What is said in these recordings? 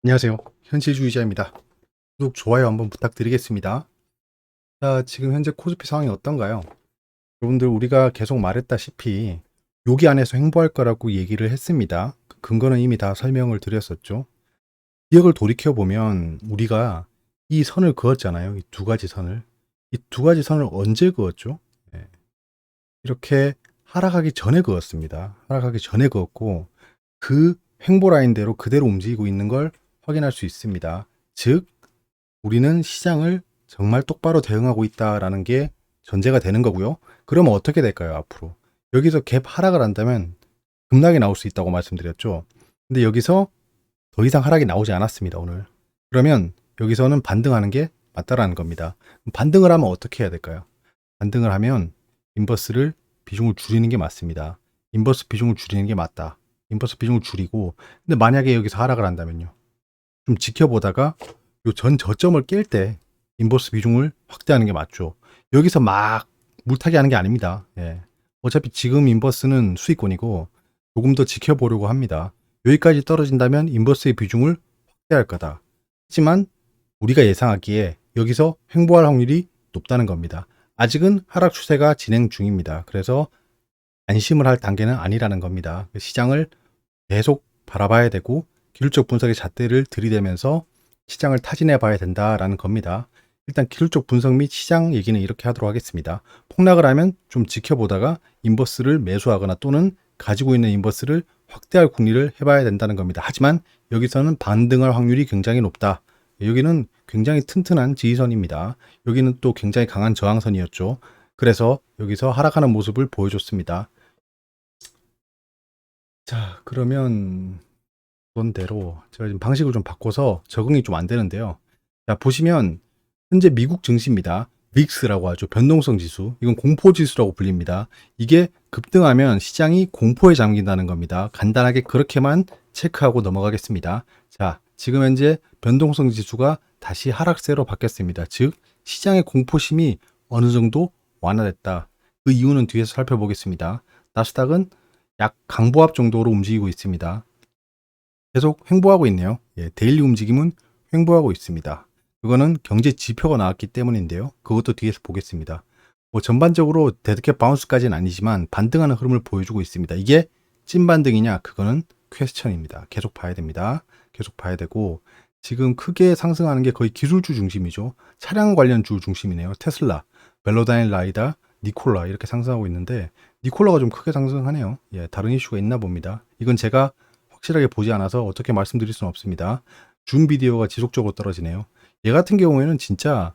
안녕하세요. 현실주의자입니다. 구독, 좋아요 한번 부탁드리겠습니다. 자, 지금 현재 코스피 상황이 어떤가요? 여러분들 우리가 계속 말했다시피 여기 안에서 횡보할 거라고 얘기를 했습니다. 그 근거는 이미 다 설명을 드렸었죠. 기억을 돌이켜보면 우리가 이 선을 그었잖아요. 이 두 가지 선을. 이 두 가지 선을 언제 그었죠? 네. 이렇게 하락하기 전에 그었습니다. 하락하기 전에 그었고 그 횡보 라인대로 그대로 움직이고 있는 걸 확인할 수 있습니다. 즉 우리는 시장을 정말 똑바로 대응하고 있다라는 게 전제가 되는 거고요. 그러면 어떻게 될까요, 앞으로? 여기서 갭 하락을 한다면 급락이 나올 수 있다고 말씀드렸죠. 근데 여기서 더 이상 하락이 나오지 않았습니다, 오늘. 그러면 여기서는 반등하는 게 맞다라는 겁니다. 반등을 하면 어떻게 해야 될까요? 반등을 하면 인버스를 비중을 줄이는 게 맞습니다. 인버스 비중을 줄이는 게 맞다. 인버스 비중을 줄이고, 근데 만약에 여기서 하락을 한다면요. 좀 지켜보다가 요 전 저점을 깰 때 인버스 비중을 확대하는 게 맞죠. 여기서 막 물타기 하는 게 아닙니다. 예. 어차피 지금 인버스는 수익권이고 조금 더 지켜보려고 합니다. 여기까지 떨어진다면 인버스의 비중을 확대할 거다. 하지만 우리가 예상하기에 여기서 횡보할 확률이 높다는 겁니다. 아직은 하락 추세가 진행 중입니다. 그래서 안심을 할 단계는 아니라는 겁니다. 시장을 계속 바라봐야 되고 기술적 분석의 잣대를 들이대면서 시장을 타진해 봐야 된다라는 겁니다. 일단 기술적 분석 및 시장 얘기는 이렇게 하도록 하겠습니다. 폭락을 하면 좀 지켜보다가 인버스를 매수하거나 또는 가지고 있는 인버스를 확대할 궁리를 해봐야 된다는 겁니다. 하지만 여기서는 반등할 확률이 굉장히 높다. 여기는 굉장히 튼튼한 지지선입니다. 여기는 또 굉장히 강한 저항선이었죠. 그래서 여기서 하락하는 모습을 보여줬습니다. 자, 그러면 그런대로 제가 지금 방식을 좀 바꿔서 적응이 좀 안 되는데요. 자, 보시면 현재 미국 증시입니다. 빅스라고 하죠. 변동성 지수. 이건 공포 지수라고 불립니다. 이게 급등하면 시장이 공포에 잠긴다는 겁니다. 간단하게 그렇게만 체크하고 넘어가겠습니다. 자, 지금 현재 변동성 지수가 다시 하락세로 바뀌었습니다. 즉, 시장의 공포심이 어느 정도 완화됐다. 그 이유는 뒤에서 살펴보겠습니다. 나스닥은 약 강보합 정도로 움직이고 있습니다. 계속 횡보하고 있네요. 예, 데일리 움직임은 횡보하고 있습니다. 그거는 경제 지표가 나왔기 때문인데요. 그것도 뒤에서 보겠습니다. 뭐 전반적으로 데드캣 바운스까지는 아니지만 반등하는 흐름을 보여주고 있습니다. 이게 찐 반등이냐? 그거는 퀘스천입니다. 계속 봐야 됩니다. 계속 봐야 되고 지금 크게 상승하는 게 거의 기술주 중심이죠. 차량 관련 주 중심이네요. 테슬라, 벨로다인 라이다, 니콜라 이렇게 상승하고 있는데 니콜라가 좀 크게 상승하네요. 예, 다른 이슈가 있나 봅니다. 이건 제가 확실하게 보지 않아서 어떻게 말씀드릴 수는 없습니다. 줌 비디오가 지속적으로 떨어지네요. 얘 같은 경우에는 진짜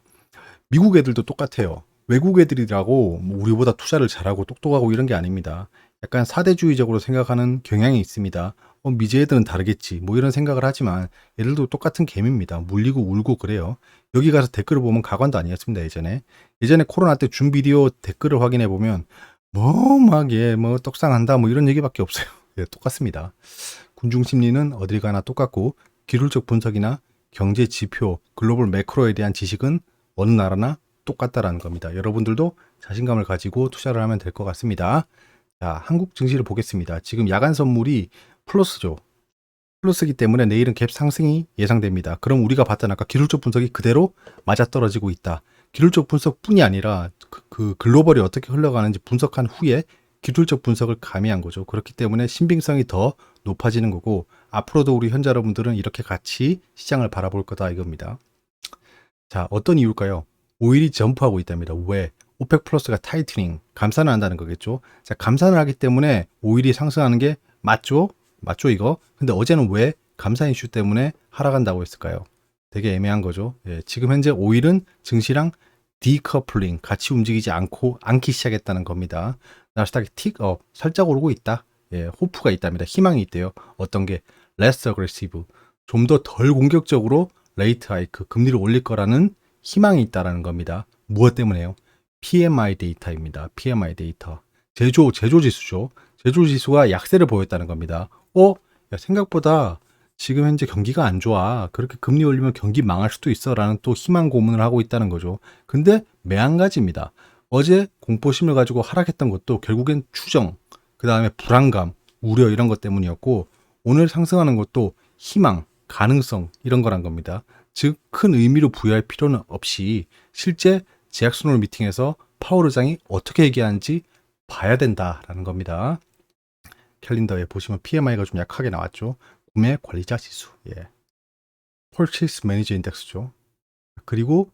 미국 애들도 똑같아요. 외국 애들이라고 뭐 우리보다 투자를 잘하고 똑똑하고 이런 게 아닙니다. 약간 사대주의적으로 생각하는 경향이 있습니다. 미제 애들은 다르겠지 뭐 이런 생각을 하지만 얘들도 똑같은 개미입니다. 물리고 울고 그래요. 여기 가서 댓글을 보면 가관도 아니었습니다. 예전에 코로나 때 줌 비디오 댓글을 확인해 보면 뭐 막 얘 뭐 떡상한다 뭐 이런 얘기밖에 없어요. 예, 똑같습니다. 군중 심리는 어딜 가나 똑같고 기술적 분석이나 경제 지표, 글로벌 매크로에 대한 지식은 어느 나라나 똑같다라는 겁니다. 여러분들도 자신감을 가지고 투자를 하면 될 것 같습니다. 자, 한국 증시를 보겠습니다. 지금 야간 선물이 플러스죠. 플러스기 때문에 내일은 갭 상승이 예상됩니다. 그럼 우리가 봤던 아까 기술적 분석이 그대로 맞아떨어지고 있다. 기술적 분석뿐이 아니라 그 글로벌이 어떻게 흘러가는지 분석한 후에 기술적 분석을 가미한 거죠. 그렇기 때문에 신빙성이 더 높아지는 거고 앞으로도 우리 현자 여러분들은 이렇게 같이 시장을 바라볼 거다 이겁니다. 자, 어떤 이유일까요? 오일이 점프하고 있답니다. 왜? 오펙 플러스가 타이트닝, 감산을 한다는 거겠죠. 자, 감산을 하기 때문에 오일이 상승하는 게 맞죠? 맞죠 이거? 근데 어제는 왜 감산 이슈 때문에 하락한다고 했을까요? 되게 애매한 거죠. 예, 지금 현재 오일은 증시랑 디커플링 같이 움직이지 않기 시작했다는 겁니다. 나스닥이 틱업 살짝 오르고 있다. 예, 호프가 있답니다. 희망이 있대요. 어떤 게 less aggressive 좀 더 덜 공격적으로 레이트 하이크 금리를 올릴 거라는 희망이 있다라는 겁니다. 무엇 때문에요? PMI 데이터입니다. PMI 데이터. 제조 지수죠. 제조 지수가 약세를 보였다는 겁니다. 야, 생각보다 지금 현재 경기가 안 좋아. 그렇게 금리 올리면 경기 망할 수도 있어. 라는 또 희망 고문을 하고 있다는 거죠. 근데 매한가지입니다. 어제 공포심을 가지고 하락했던 것도 결국엔 추정, 그 다음에 불안감, 우려 이런 것 때문이었고 오늘 상승하는 것도 희망, 가능성 이런 거란 겁니다. 즉 큰 의미로 부여할 필요는 없이 실제 제약순환 미팅에서 파월 의장이 어떻게 얘기하는지 봐야 된다라는 겁니다. 캘린더에 보시면 PMI가 좀 약하게 나왔죠. 구매 관리자 지수, Purchase Manager Index죠. 그리고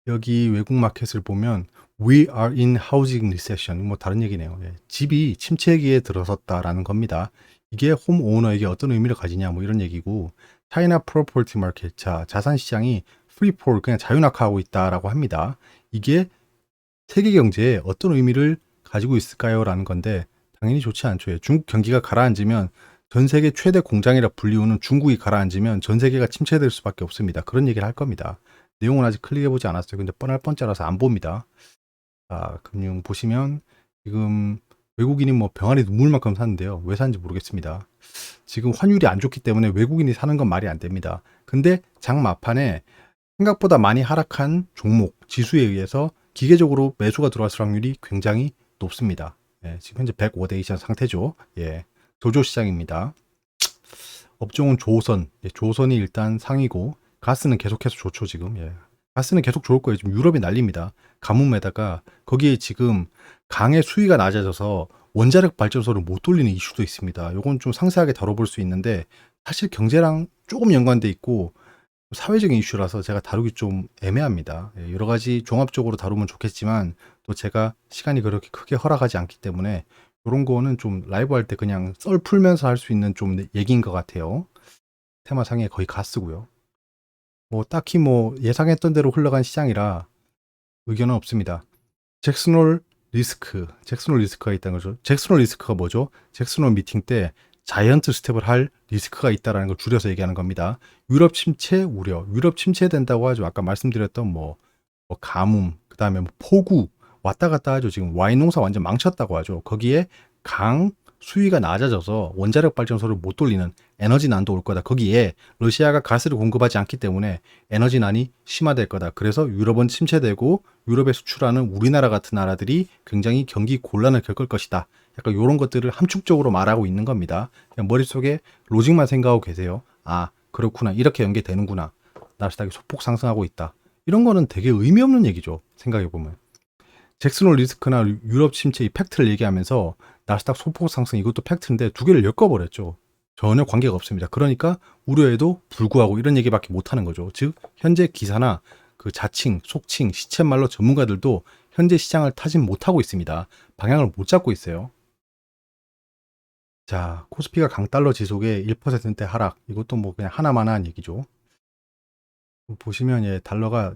여기 외국 마켓을 보면 We are in housing recession. 뭐 다른 얘기네요. 집이 침체기에 들어섰다라는 겁니다. 이게 홈오너에게 어떤 의미를 가지냐 뭐 이런 얘기고 차이나 프로퍼티 마켓, 자산 시장이 프리폴 그냥 자유낙하하고 있다라고 합니다. 이게 세계 경제에 어떤 의미를 가지고 있을까요? 라는 건데 당연히 좋지 않죠. 중국 경기가 가라앉으면 전 세계 최대 공장이라 불리우는 중국이 가라앉으면 전 세계가 침체될 수밖에 없습니다. 그런 얘기를 할 겁니다. 내용은 아직 클릭해보지 않았어요. 근데 뻔할 뻔짜라서 안 봅니다. 자, 금융 보시면 지금 외국인이 뭐 병아리 눈물만큼 사는데요. 왜 사는지 모르겠습니다. 지금 환율이 안 좋기 때문에 외국인이 사는 건 말이 안 됩니다. 근데 장 막판에 생각보다 많이 하락한 종목, 지수에 의해서 기계적으로 매수가 들어왔을 확률이 굉장히 높습니다. 지금 현재 105대 2천 상태죠. 조조 시장입니다. 업종은 조선, 조선이 일단 상위고 가스는 계속해서 좋죠 지금. 가스는 계속 좋을 거예요. 지금 유럽이 난립니다. 가뭄에다가 거기에 지금 강의 수위가 낮아져서 원자력 발전소를 못 돌리는 이슈도 있습니다. 이건 좀 상세하게 다뤄볼 수 있는데 사실 경제랑 조금 연관돼 있고 사회적인 이슈라서 제가 다루기 좀 애매합니다. 여러 가지 종합적으로 다루면 좋겠지만 또 제가 시간이 그렇게 크게 허락하지 않기 때문에 이런 거는 좀 라이브 할 때 그냥 썰 풀면서 할 수 있는 좀 얘기인 것 같아요. 테마상에 거의 가쓰고요. 뭐 딱히 뭐 예상했던 대로 흘러간 시장이라 의견은 없습니다. 잭슨홀 리스크가 있다는 거죠. 잭슨홀 리스크가 뭐죠? 잭슨홀 미팅 때 자이언트 스텝을 할 리스크가 있다는 걸 줄여서 얘기하는 겁니다. 유럽 침체 우려, 유럽 침체된다고 하죠. 아까 말씀드렸던 뭐 가뭄, 그 다음에 뭐 폭우 왔다 갔다 하죠. 지금 와인 농사 완전 망쳤다고 하죠. 거기에 강 수위가 낮아져서 원자력 발전소를 못 돌리는 에너지 난도 올 거다. 거기에 러시아가 가스를 공급하지 않기 때문에 에너지 난이 심화될 거다. 그래서 유럽은 침체되고 유럽에 수출하는 우리나라 같은 나라들이 굉장히 경기 곤란을 겪을 것이다. 약간 이런 것들을 함축적으로 말하고 있는 겁니다. 그냥 머릿속에 로직만 생각하고 계세요. 아, 그렇구나. 이렇게 연계되는구나. 나스닥이 소폭 상승하고 있다. 이런 거는 되게 의미 없는 얘기죠. 생각해보면. 잭슨홀 리스크나 유럽 침체 이 팩트를 얘기하면서 나스닥 소폭 상승 이것도 팩트인데 두 개를 엮어버렸죠. 전혀 관계가 없습니다. 그러니까 우려에도 불구하고 이런 얘기밖에 못하는 거죠. 즉 현재 기사나 그 자칭, 속칭, 시쳇말로 전문가들도 현재 시장을 타진 못하고 있습니다. 방향을 못 잡고 있어요. 자, 코스피가 강달러 지속에 1%대 하락. 이것도 뭐 그냥 하나만한 얘기죠. 보시면 달러가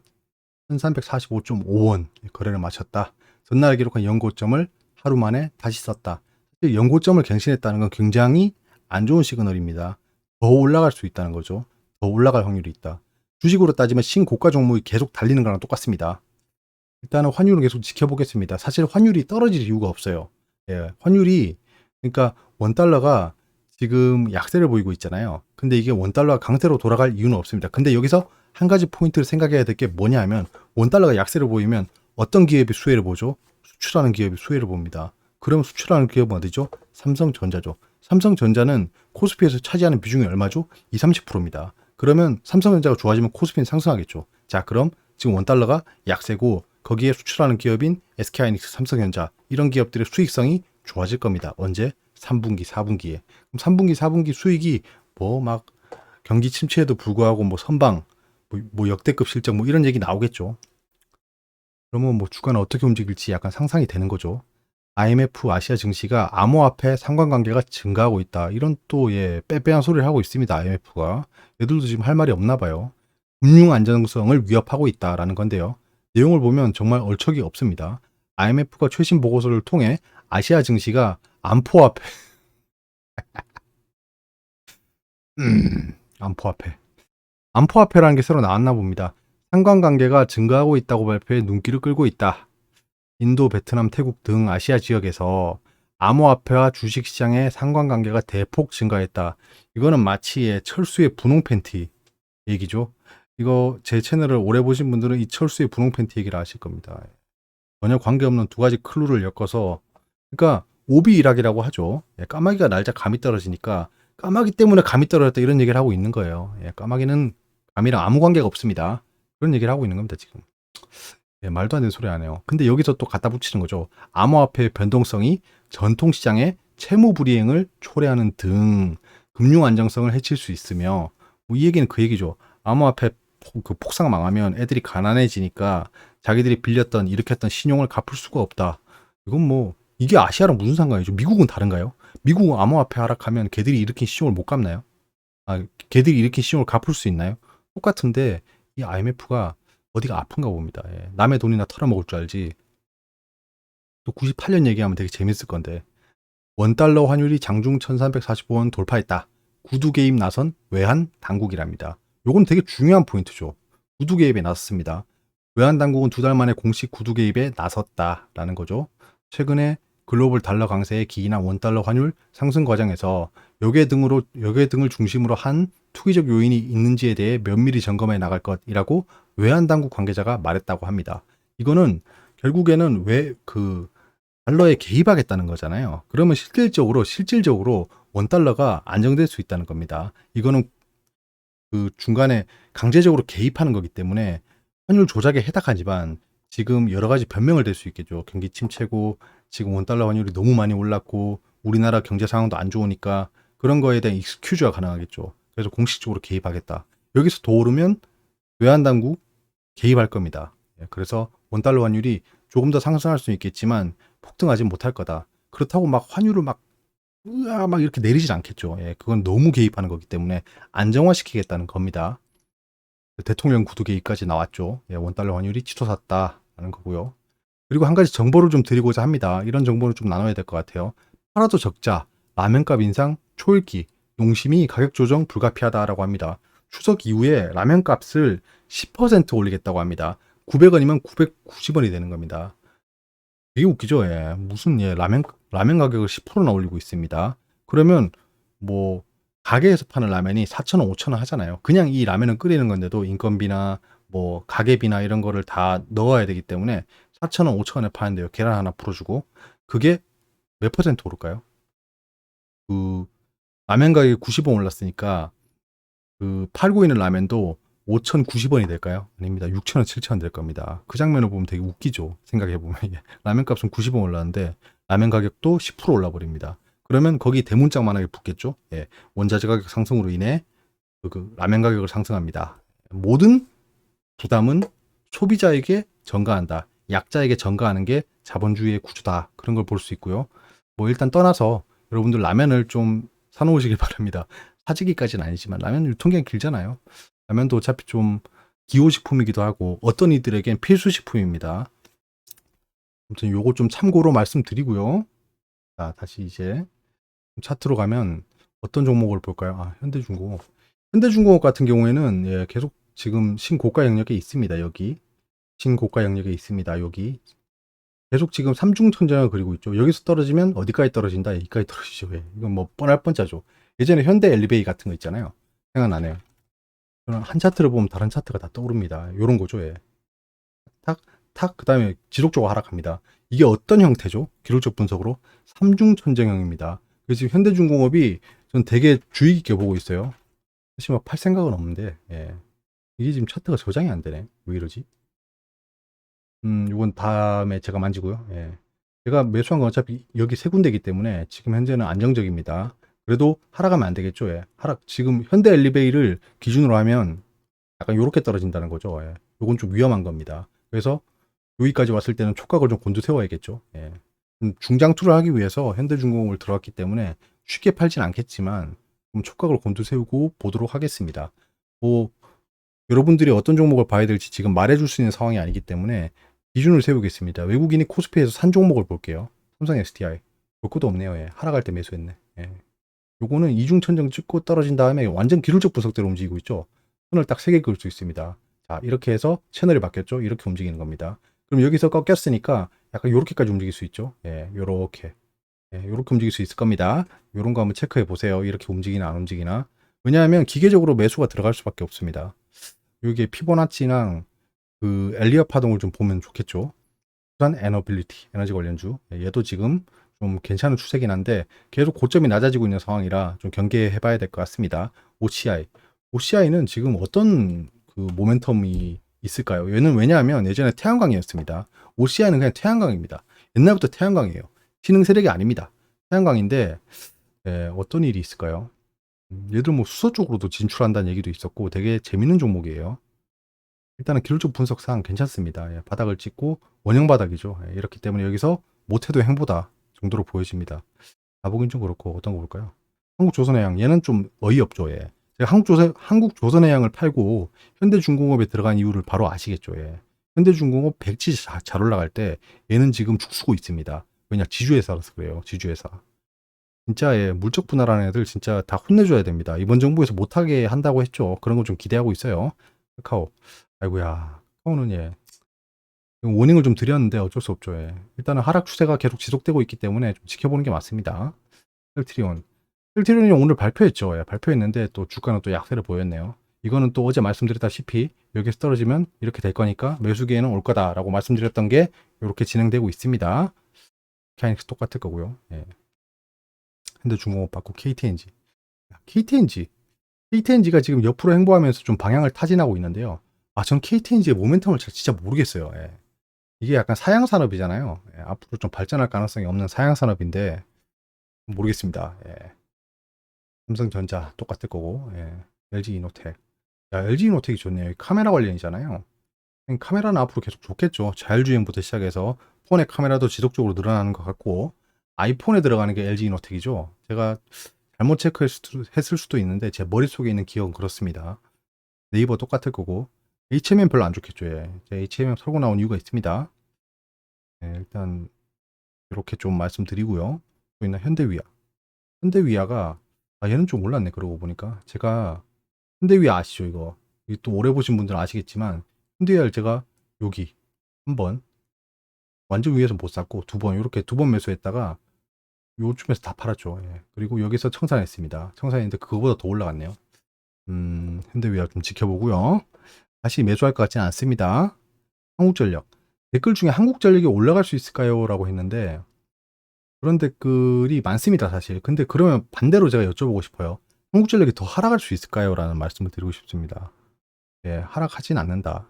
1345.5원 거래를 마쳤다. 전날 기록한 연고점을 하루 만에 다시 썼다. 연고점을 갱신했다는 건 굉장히 안 좋은 시그널입니다. 더 올라갈 수 있다는 거죠. 더 올라갈 확률이 있다. 주식으로 따지면 신고가 종목이 계속 달리는 거랑 똑같습니다. 일단은 환율은 계속 지켜보겠습니다. 사실 환율이 떨어질 이유가 없어요. 환율이 그러니까 원달러가 지금 약세를 보이고 있잖아요. 근데 이게 원달러가 강세로 돌아갈 이유는 없습니다. 근데 여기서 한 가지 포인트를 생각해야 될 게 뭐냐 하면 원달러가 약세를 보이면 어떤 기업이 수혜를 보죠? 수출하는 기업이 수혜를 봅니다. 그럼 수출하는 기업은 어디죠? 삼성전자죠. 삼성전자는 코스피에서 차지하는 비중이 얼마죠? 20, 30%입니다. 그러면 삼성전자가 좋아지면 코스피는 상승하겠죠. 자, 그럼 지금 원달러가 약세고 거기에 수출하는 기업인 SK하이닉스, 삼성전자 이런 기업들의 수익성이 좋아질 겁니다. 언제? 3분기, 4분기에. 그럼 3분기, 4분기 수익이 뭐 막 경기 침체에도 불구하고 뭐 선방, 뭐 역대급 실적 뭐 이런 얘기 나오겠죠. 그러면 뭐 주가는 어떻게 움직일지 약간 상상이 되는 거죠. IMF 아시아 증시가 암호화폐 상관관계가 증가하고 있다. 이런 또 빼빼한 소리를 하고 있습니다. IMF가. 얘들도 지금 할 말이 없나 봐요. 금융 안정성을 위협하고 있다라는 건데요. 내용을 보면 정말 얼척이 없습니다. IMF가 최신 보고서를 통해 아시아 증시가 암호화폐 암호화폐 암호화폐라는 게 새로 나왔나 봅니다. 상관관계가 증가하고 있다고 발표해 눈길을 끌고 있다. 인도, 베트남, 태국 등 아시아 지역에서 암호화폐와 주식시장의 상관관계가 대폭 증가했다. 이거는 마치 철수의 분홍 팬티 얘기죠. 이거 제 채널을 오래 보신 분들은 이 철수의 분홍 팬티 얘기를 아실 겁니다. 전혀 관계없는 두 가지 클루를 엮어서 그러니까 오비 일학이라고 하죠. 예, 까마귀가 날자 감이 떨어지니까 까마귀 때문에 감이 떨어졌다 이런 얘기를 하고 있는 거예요. 예, 까마귀는 감이랑 아무 관계가 없습니다. 그런 얘기를 하고 있는 겁니다, 지금. 예, 말도 안 되는 소리 하네요. 근데 여기서 또 갖다 붙이는 거죠. 암호화폐의 변동성이 전통시장의 채무 불이행을 초래하는 등 금융 안정성을 해칠 수 있으며, 뭐 이 얘기는 그 얘기죠. 암호화폐 그 폭삭 망하면 애들이 가난해지니까 자기들이 빌렸던 일으켰던 신용을 갚을 수가 없다. 이건 뭐 이게 아시아랑 무슨 상관이죠? 미국은 다른가요? 미국은 암호화폐 하락하면 걔들이 일으킨 신용을 못 갚나요? 아, 걔들이 일으킨 신용을 갚을 수 있나요? 똑같은데 이 IMF가 어디가 아픈가 봅니다. 예. 남의 돈이나 털어먹을 줄 알지. 또 98년 얘기하면 되게 재밌을 건데 원달러 환율이 장중 1345원 돌파했다. 구두 개입 나선 외환 당국이랍니다. 요건 되게 중요한 포인트죠. 구두 개입에 나섰습니다. 외환 당국은 2달 만에 공식 구두 개입에 나섰다라는 거죠. 최근에 글로벌 달러 강세에 기인한 원달러 환율 상승 과정에서 여기에 등을 중심으로 한 투기적 요인이 있는지에 대해 면밀히 점검해 나갈 것이라고 외환 당국 관계자가 말했다고 합니다. 이거는 결국에는 왜 그 달러에 개입하겠다는 거잖아요. 그러면 실질적으로 원달러가 안정될 수 있다는 겁니다. 이거는 그 중간에 강제적으로 개입하는 거기 때문에 환율 조작에 해당하지만 지금 여러 가지 변명을 댈 수 있겠죠. 경기 침체고 지금 원달러 환율이 너무 많이 올랐고 우리나라 경제 상황도 안 좋으니까 그런 거에 대한 익스큐즈가 가능하겠죠. 그래서 공식적으로 개입하겠다. 여기서 더 오르면 외환당국 개입할 겁니다. 예, 그래서 원달러 환율이 조금 더 상승할 수 있겠지만 폭등하진 못할 거다. 그렇다고 막 환율을 막 으아 막 이렇게 내리진 않겠죠. 예, 그건 너무 개입하는 거기 때문에 안정화시키겠다는 겁니다. 대통령 구두 개입까지 나왔죠. 예, 원달러 환율이 치솟았다는 거고요. 그리고 한 가지 정보를 좀 드리고자 합니다. 이런 정보를 좀 나눠야 될 것 같아요. 팔아도 적자, 라면값 인상, 초읽기, 농심이 가격 조정 불가피하다라고 합니다. 추석 이후에 라면값을 10% 올리겠다고 합니다. 900원이면 990원이 되는 겁니다. 되게 웃기죠? 예. 무슨 라면 가격을 10%나 올리고 있습니다. 그러면 뭐 가게에서 파는 라면이 4,000원, 5,000원 하잖아요. 그냥 이 라면을 끓이는 건데도 인건비나 뭐 가게비나 이런 거를 다 넣어야 되기 때문에 4,000원, 5,000원에 파는데요. 계란 하나 풀어주고 그게 몇 퍼센트 오를까요? 그 라면 가격이 90원 올랐으니까 그 팔고 있는 라면도 5,090원이 될까요? 아닙니다. 6,000원, 7,000원 될 겁니다. 그 장면을 보면 되게 웃기죠. 생각해 보면 라면 값은 90원 올랐는데 라면 가격도 10% 올라 버립니다. 그러면 거기 대문짝만하게 붙겠죠. 예, 원자재 가격 상승으로 인해 그 라면 가격을 상승합니다. 모든 부담은 소비자에게 전가한다. 약자에게 전가하는 게 자본주의의 구조다. 그런 걸 볼 수 있고요. 뭐 일단 떠나서 여러분들 라면을 좀 사놓으시길 바랍니다. 사재기까지는 아니지만 라면 유통기한 길잖아요. 라면도 어차피 좀 기호식품이기도 하고 어떤 이들에겐 필수식품입니다. 아무튼 요거 좀 참고로 말씀드리고요. 자, 다시 이제 차트로 가면 어떤 종목을 볼까요? 아, 현대중공업. 현대중공업 같은 경우에는 예, 계속 지금 신고가 영역에 있습니다. 여기 신고가 영역에 있습니다. 여기 계속 지금 삼중천장을 그리고 있죠. 여기서 떨어지면 어디까지 떨어진다? 여기까지 떨어지죠. 예. 이건 뭐 뻔할 뻔짜죠. 예전에 현대 엘리베이 같은 거 있잖아요. 생각나네요. 그런 한 차트를 보면 다른 차트가 다 떠오릅니다. 요런 거죠. 예. 탁, 탁, 그 다음에 지속적으로 하락합니다. 이게 어떤 형태죠? 기록적 분석으로 삼중천정형입니다. 그래서 지금 현대중공업이 전 되게 주의 깊게 보고 있어요. 사실 막 팔 생각은 없는데, 예. 이게 지금 차트가 저장이 안 되네. 왜 이러지? 이건 다음에 제가 만지고요. 예. 제가 매수한 건 어차피 여기 세 군데이기 때문에 지금 현재는 안정적입니다. 그래도 하락하면 안 되겠죠. 예. 지금 현대 엘리베이를 기준으로 하면 약간 요렇게 떨어진다는 거죠. 예. 요건 좀 위험한 겁니다. 그래서 여기까지 왔을 때는 촉각을 좀 곤두세워야겠죠. 예. 중장투를 하기 위해서 현대중공업을 들어왔기 때문에 쉽게 팔진 않겠지만 좀 촉각을 곤두세우고 보도록 하겠습니다. 뭐 여러분들이 어떤 종목을 봐야 될지 지금 말해줄 수 있는 상황이 아니기 때문에 기준을 세우겠습니다. 외국인이 코스피에서 산 종목을 볼게요. 삼성 SDI. 볼 것도 없네요. 예. 하락할 때 매수했네. 예. 요거는 이중천정 찍고 떨어진 다음에 완전 기술적 분석대로 움직이고 있죠. 손을 딱 3개 그을 수 있습니다. 자, 이렇게 해서 채널이 바뀌었죠. 이렇게 움직이는 겁니다. 그럼 여기서 꺾였으니까 약간 요렇게까지 움직일 수 있죠. 예, 요렇게. 예, 요렇게 움직일 수 있을 겁니다. 요런 거 한번 체크해 보세요. 이렇게 움직이나 안 움직이나. 왜냐하면 기계적으로 매수가 들어갈 수밖에 없습니다. 이게 피보나치랑 그 엘리엇 파동을 좀 보면 좋겠죠. 부산 에너빌리티, 에너지 관련주. 예, 얘도 지금 좀 괜찮은 추세긴 한데 계속 고점이 낮아지고 있는 상황이라 좀 경계해 봐야 될 것 같습니다. OCI. OCI는 지금 어떤 그 모멘텀이 있을까요? 얘는 왜냐하면 예전에 태양광이었습니다. OCI는 그냥 태양광입니다. 옛날부터 태양광이에요. 신흥 세력이 아닙니다. 태양광인데 어떤 일이 있을까요? 얘들 뭐 수소 쪽으로도 진출한다는 얘기도 있었고 되게 재밌는 종목이에요. 일단은 기술적 분석상 괜찮습니다. 바닥을 찍고 원형 바닥이죠. 이렇기 때문에 여기서 못해도 행보다 정도로 보여집니다. 가보긴 좀 그렇고 어떤 거 볼까요? 한국조선해양 얘는 좀 어이없죠. 제가 한국조선해양을 팔고 현대중공업에 들어간 이유를 바로 아시겠죠. 현대중공업 백지 잘 올라갈 때 얘는 지금 죽쓰고 있습니다. 왜냐 지주회사라서 그래요. 지주회사. 진짜 물적 분할하는 애들 진짜 다 혼내줘야 됩니다. 이번 정부에서 못하게 한다고 했죠. 그런 거 좀 기대하고 있어요. 카카오. 아이고야. 카카오는 워닝을 좀 드렸는데 어쩔 수 없죠. 일단은 하락 추세가 계속 지속되고 있기 때문에 좀 지켜보는 게 맞습니다. 셀트리온. 셀트리온이 오늘 발표했죠. 발표했는데 또 주가는 또 약세를 보였네요. 이거는 또 어제 말씀드렸다시피 여기서 떨어지면 이렇게 될 거니까 매수기에는 올 거다라고 말씀드렸던 게 이렇게 진행되고 있습니다. KINX 똑같을 거고요. 현대중공업 받고 KTNG. KTNG가 지금 옆으로 행보하면서 좀 방향을 타진하고 있는데요. 전 KTNG의 모멘텀을 진짜 모르겠어요. 이게 약간 사양산업이잖아요. 앞으로 좀 발전할 가능성이 없는 사양산업인데 모르겠습니다. 삼성전자 똑같을 거고 LG이노텍. LG이노텍이 좋네요. 카메라 관련이잖아요. 카메라는 앞으로 계속 좋겠죠. 자율주행부터 시작해서 폰의 카메라도 지속적으로 늘어나는 것 같고 아이폰에 들어가는 게 LG이노텍이죠. 제가 잘못 체크했을 수도 있는데 제 머릿속에 있는 기억은 그렇습니다. 네이버 똑같을 거고 HMM 별로 안 좋겠죠. HMM 털고 나온 이유가 있습니다. 일단 이렇게 좀 말씀드리고요. 또 있나 현대위아. 현대위아가 얘는 좀 올랐네. 그러고 보니까 제가 현대위아 아시죠? 이거 또 오래 보신 분들은 아시겠지만 현대위아를 제가 여기 한번 완전 위에서 못 샀고 이렇게 두 번 매수했다가 요쯤에서 다 팔았죠. 그리고 여기서 청산했습니다. 청산했는데 그거보다 더 올라갔네요. 현대위아 좀 지켜보고요. 다시 매수할 것 같지는 않습니다. 한국전력. 댓글 중에 한국전력이 올라갈 수 있을까요? 라고 했는데 그런 댓글이 많습니다, 사실. 근데 그러면 반대로 제가 여쭤보고 싶어요. 한국전력이 더 하락할 수 있을까요? 라는 말씀을 드리고 싶습니다. 하락하진 않는다.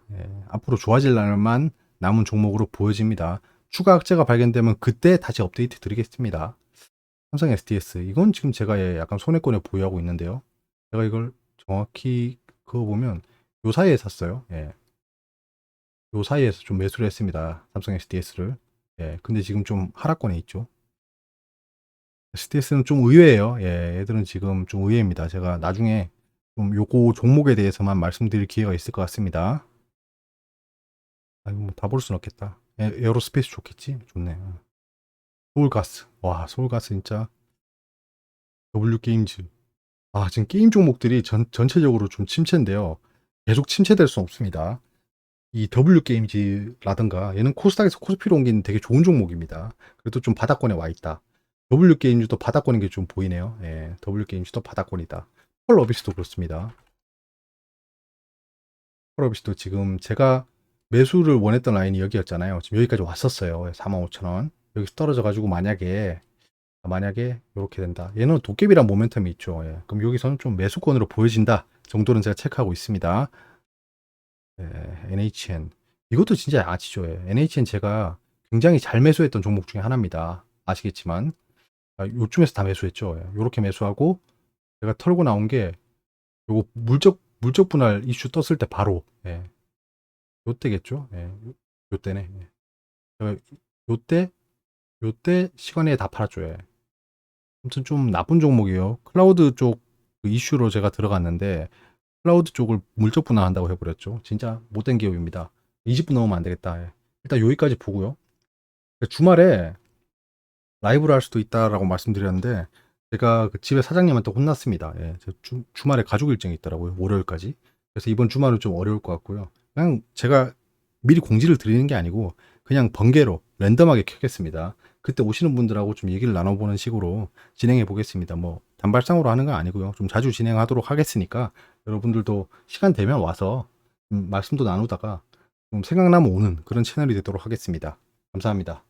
앞으로 좋아질 날만 남은 종목으로 보여집니다. 추가 악재가 발견되면 그때 다시 업데이트 드리겠습니다. 삼성 SDS. 이건 지금 제가 약간 손해권에 보유하고 있는데요. 제가 이걸 정확히 그거 보면 요 사이에 샀어요. 요 사이에서 좀 매수를 했습니다. 삼성 SDS를. 근데 지금 좀 하락권에 있죠. SDS는 좀 의외예요. 얘들은 지금 좀 의외입니다. 제가 나중에 좀 요거 종목에 대해서만 말씀드릴 기회가 있을 것 같습니다. 다 볼 순 없겠다. 에어로스페이스 좋겠지? 좋네. 소울가스. 와, 소울가스 진짜. W게임즈. 지금 게임 종목들이 전체적으로 좀 침체인데요. 계속 침체될 수 없습니다. 이 W게임즈라든가 얘는 코스닥에서 코스피로 옮기는 되게 좋은 종목입니다. 그래도 좀 바닥권에 와 있다. W게임즈도 바닥권인 게 좀 보이네요. W게임즈도 바닥권이다. 펄어비스도 그렇습니다. 펄어비스도 지금 제가 매수를 원했던 라인이 여기였잖아요. 지금 여기까지 왔었어요. 45,000원. 여기서 떨어져가지고 만약에 이렇게 된다. 얘는 도깨비란 모멘텀이 있죠. 그럼 여기서는 좀 매수권으로 보여진다 정도는 제가 체크하고 있습니다. NHN. 이것도 진짜 아시죠? NHN 제가 굉장히 잘 매수했던 종목 중에 하나입니다. 아시겠지만 요쯤에서 다 매수했죠. 요렇게 매수하고 제가 털고 나온 게 요거 물적 분할 이슈 떴을 때 바로 요때겠죠. 요때네. 제가 요때 시간에 다 팔았죠. 아무튼 좀 나쁜 종목이에요. 클라우드 쪽그 이슈로 제가 들어갔는데 클라우드 쪽을 물적 분할한다고 해버렸죠. 진짜 못된 기업입니다. 20분 넘으면 안 되겠다. 일단 여기까지 보고요. 주말에 라이브를 할 수도 있다라고 말씀드렸는데 제가 그 집에 사장님한테 혼났습니다. 주말에 가족 일정이 있더라고요. 월요일까지. 그래서 이번 주말은 좀 어려울 것 같고요. 그냥 제가 미리 공지를 드리는 게 아니고 그냥 번개로 랜덤하게 켜겠습니다. 그때 오시는 분들하고 좀 얘기를 나눠보는 식으로 진행해 보겠습니다. 뭐 단발상으로 하는 건 아니고요. 좀 자주 진행하도록 하겠으니까 여러분들도 시간 되면 와서 말씀도 나누다가 좀 생각나면 오는 그런 채널이 되도록 하겠습니다. 감사합니다.